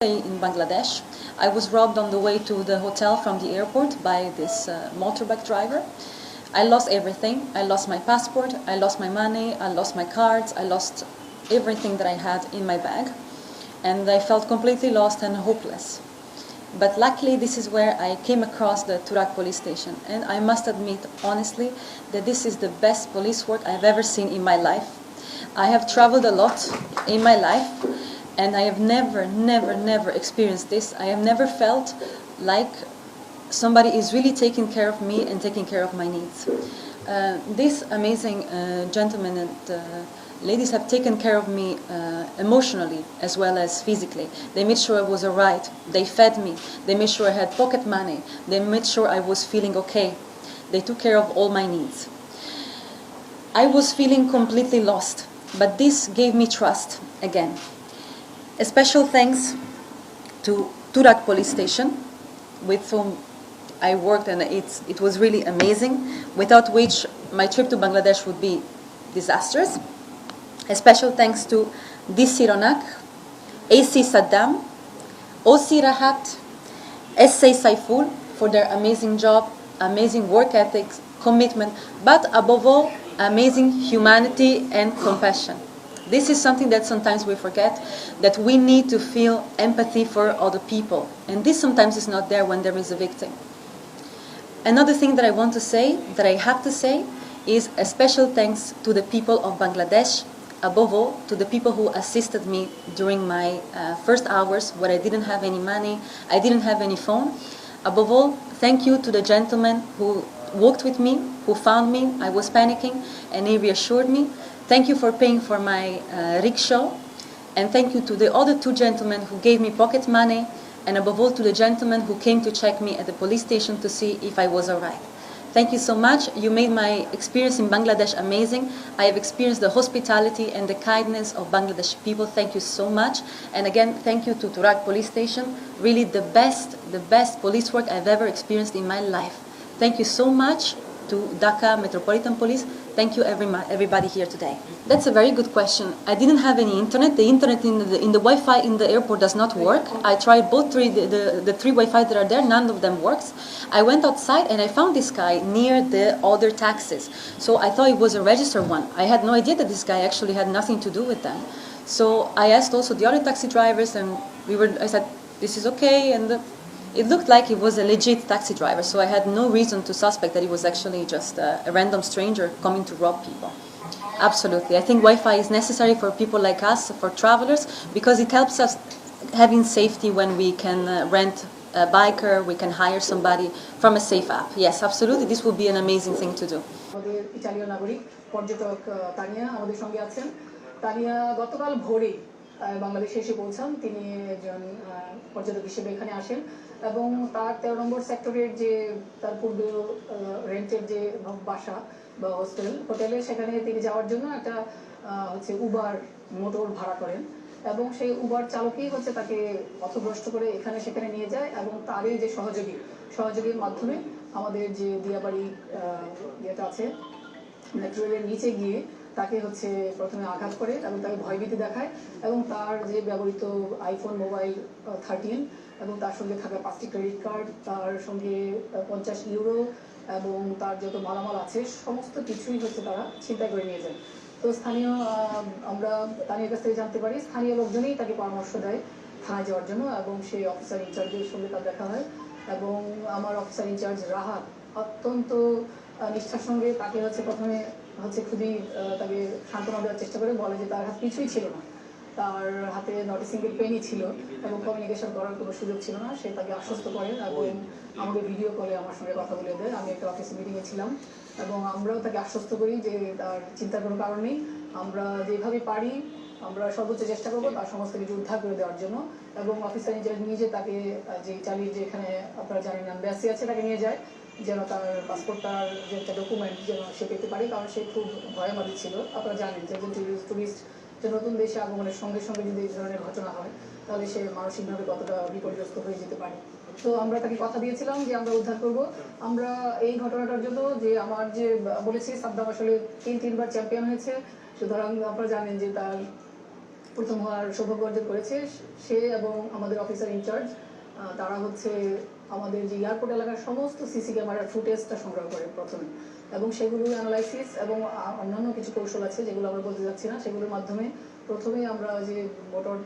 In Bangladesh. I was robbed on the way to the hotel from the airport by this motorbike driver. I lost everything. I lost my passport, I lost my money, I lost my cards, I lost everything that I had in my bag. And I felt completely lost and hopeless. But luckily, this is where I came across the Turak police station. And I must admit, honestly, that this is the best police work I've ever seen in my life. I have traveled a lot in my life, and I have never experienced this. I have never felt like somebody is really taking care of me and taking care of my needs. These amazing gentlemen and ladies have taken care of me emotionally as well as physically. They made sure I was alright. They fed me. They made sure I had pocket money. They made sure I was feeling okay. They took care of all my needs. I was feeling completely lost, but this gave me trust again. A special thanks to Turak police station, with whom I worked, and it was really amazing, without which my trip to Bangladesh would be disastrous. A special thanks to DC Ronak, AC Saddam, OC Rahat, SA Saiful for their amazing job, amazing work ethics, commitment, but above all, amazing humanity and compassion. This is something that sometimes we forget, that we need to feel empathy for other people. And this sometimes is not there when there is a victim. Another thing that I want to say, that I have to say, is a special thanks to the people of Bangladesh, above all, to the people who assisted me during my first hours where I didn't have any money, I didn't have any phone. Above all, thank you to the gentleman who walked with me, who found me. I was panicking, and he reassured me. Thank you for paying for my rickshaw, and thank you to the other two gentlemen who gave me pocket money, and above all to the gentleman who came to check me at the police station to see if I was alright. Thank you so much. You made my experience in Bangladesh amazing. I have experienced the hospitality and the kindness of Bangladeshi people. Thank you so much. And again, thank you to Turak police station. Really the best police work I've ever experienced in my life. Thank you so much to Dhaka Metropolitan Police. Thank you everybody here today. That's a very good question. I didn't have any internet. The internet in the Wi-Fi in the airport does not work. I tried both the three Wi-Fi that are there. None of them works. I went outside and I found this guy near the other taxis. So I thought it was a registered one. I had no idea that this guy actually had nothing to do with them. So I asked also the other taxi drivers, and I said, this is okay, and it looked like he was a legit taxi driver, so I had no reason to suspect that he was actually just a random stranger coming to rob people. Absolutely. I think Wi-Fi is necessary for people like us, for travelers, because it helps us having safety when we can rent a biker, we can hire somebody from a safe app. Yes, absolutely. This would be an amazing thing to do. ইতালীয় নাগরিক পর্যটক তানিয়া আমাদের সঙ্গে আছেন। তানিয়া গতকাল ভোরে বাংলাদেশে এসে পৌঁছান। তিনি একজন পর্যটক হিসেবে এখানে আসেন এবং তার 13 নম্বর সেক্টরের যে তার পূর্বে রেন্টের যে বাসা বা হোটেলে সেখানে তিনি যাওয়ার জন্য একটা উবার মোটর ভাড়া করেন এবং সেই উবার চালকই তাকে পথভ্রষ্ট করে এখানে সেখানে নিয়ে যায় এবং তারই যে সহযোগীর মাধ্যমে আমাদের যে দিয়াবাড়ি যেটা আছে মেট্রো রেলের নিচে গিয়ে তাকে প্রথমে আঘাত করে এবং তাকে ভয়ভীতি দেখায় এবং তার যে ব্যবহৃত আইফোন মোবাইল 13 এবং তার সঙ্গে থাকা 5টি ক্রেডিট কার্ড, তার সঙ্গে 50 ইউরো এবং তার যত মালামাল আছে সমস্ত কিছুই তারা ছিনতাই করে নিয়ে যায়। তো স্থানীয় আমরা তানিয়ার কাছ থেকে জানতে পারি স্থানীয় লোকজনই তাকে পরামর্শ দেয় থানায় যাওয়ার জন্য এবং সেই অফিসার ইনচার্জের সঙ্গে তার দেখা হয় এবং আমার অফিসার ইনচার্জ রাহাত অত্যন্ত নিষ্ঠার সঙ্গে তাকে প্রথমে খুবই তাকে সান্ত্বনা দেওয়ার চেষ্টা করে, বলে যে তার হাত কিছুই ছিল না, তার হাতে নট এ সিঙ্গেল পেনই ছিল এবং কমিউনিকেশন করার কোনো সুযোগ ছিল না। সে তাকে আশ্বস্ত করে এবং আমাকে ভিডিও কলে আমার সঙ্গে কথা বলে দেয়। আমি একটা অফিসে মিটিংয়ে ছিলাম এবং আমরাও তাকে আশ্বস্ত করি যে তার চিন্তার কোনো কারণ নেই, আমরা যেভাবে পারি আমরা সর্বোচ্চ চেষ্টা করবো তার সমস্ত কিছু উদ্ধার করে দেওয়ার জন্য। এবং অফিসার ইনচার্জ নিজে তাকে যে চালিয়ে যে এখানে আপনারা জানেন অ্যাম্বাসি আছে তাকে নিয়ে যায় যেন তার পাসপোর্টটার যে একটা ডকুমেন্ট যেন সে পেতে পারে, কারণ সে খুব ভয়বাদী ছিল। আপনারা জানেন যে একজন টুরিস্ট যে নতুন দেশে আগমনের সঙ্গে সঙ্গে যদি এই ধরনের ঘটনা হয় তাহলে সে মানসিকভাবে কতটা বিপর্যস্ত হয়ে যেতে পারে। তো আমরা তাকে কথা দিয়েছিলাম যে আমরা উদ্ধার করব। আমরা এই ঘটনাটার জন্য যে আমার যে বলেছি সাদ্দাম আসলে তিনবার চ্যাম্পিয়ন হয়েছে, সুতরাং আপনারা জানেন যে তার প্রথম হওয়ার সৌভাগ্য অর্জন করেছে। সে এবং আমাদের অফিসার ইনচার্জ তারা হচ্ছে আমাদের যে এয়ারপোর্ট এলাকার সমস্ত সিসি ক্যামেরার ফুটেজটা সংগ্রহ করে প্রথমে, এবং সেগুলো অ্যানালাইসিস এবং অন্যান্য কিছু কৌশল আছে যেগুলো আমরা বলতে যাচ্ছি না, সেগুলোর মাধ্যমে প্রথমে আমরা যে মোটর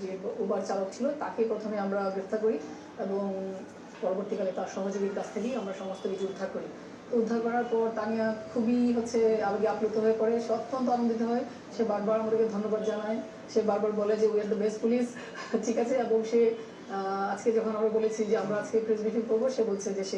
যে উবার চালক ছিল তাকে প্রথমে আমরা গ্রেফতার করি এবং পরবর্তীকালে তার সহযোগীর কাছ থেকেই আমরা সমস্ত কিছু উদ্ধার করি। তো উদ্ধার করার পর তানিয়া খুবই আবেগে আপ্লুত হয়ে পড়ে, সে অত্যন্ত আনন্দিত হয়। সে বারবার আমাদেরকে ধন্যবাদ জানায়, সে বারবার বলে যে we are the best police, ঠিক আছে। এবং সে আজকে যখন আমরা বলেছি যে আমরা আজকে প্রেস ব্রিফিং করবো, সে বলছে যে সে